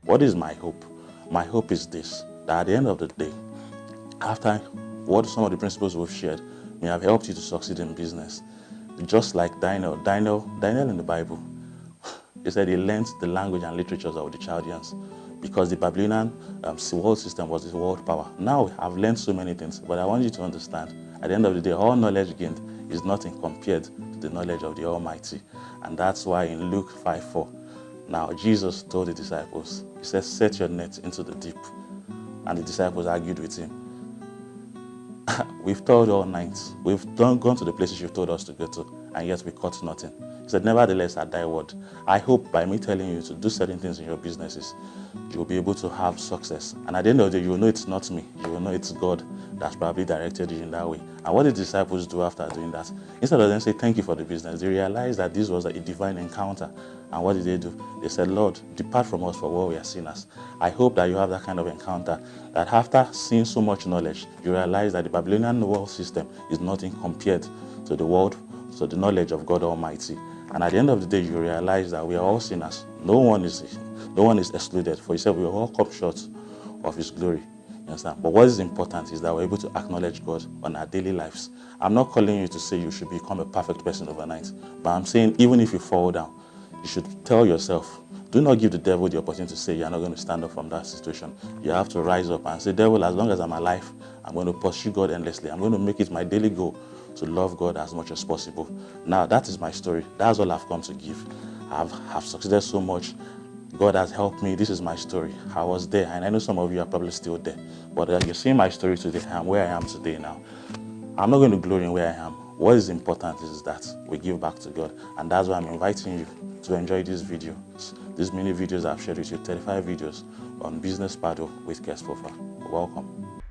What is my hope? My hope is this, that at the end of the day, after what some of the principles we've shared may have helped you to succeed in business, just like Daniel in the Bible, he said he learned the language and literatures of the Chaldeans because the Babylonian world system was the world power. Now I've learned so many things, but I want you to understand, at the end of the day, all knowledge gained is nothing compared to the knowledge of the Almighty. And that's why in Luke 5:4, now Jesus told the disciples, he said, set your net into the deep. And the disciples argued with him. We've toiled all night. We've gone to the places you've told us to go to, and yet we caught nothing. He said, nevertheless, at thy word, I hope by me telling you to do certain things in your businesses, you'll be able to have success. And at the end of the day, you will know it's not me. You will know it's God that's probably directed you in that way. And what did the disciples do after doing that? Instead of them saying, thank you for the business, they realized that this was a divine encounter. And what did they do? They said, Lord, depart from us for what we are sinners. I hope that you have that kind of encounter, that after seeing so much knowledge, you realize that the Babylonian world system is nothing compared to the world, to the knowledge of God Almighty. And at the end of the day, you realize that we are all sinners. No one is excluded. For he said, we all come short of his glory. You understand? But what is important is that we're able to acknowledge God on our daily lives. I'm not calling you to say you should become a perfect person overnight, but I'm saying even if you fall down, you should tell yourself, do not give the devil the opportunity to say you're not going to stand up from that situation. You have to rise up and say, devil, as long as I'm alive, I'm going to pursue God endlessly. I'm going to make it my daily goal to love God as much as possible. Now, that is my story. That's all I've come to give. I've succeeded so much. God has helped me. This is my story. I was there, and I know some of you are probably still there. But you're seeing my story today. I'm where I am today now. I'm not going to glory in where I am. What is important is that we give back to God. And that's why I'm inviting you to enjoy these videos. These many videos I've shared with you, 35 videos on Business Paddle with Kess Fofah. Welcome.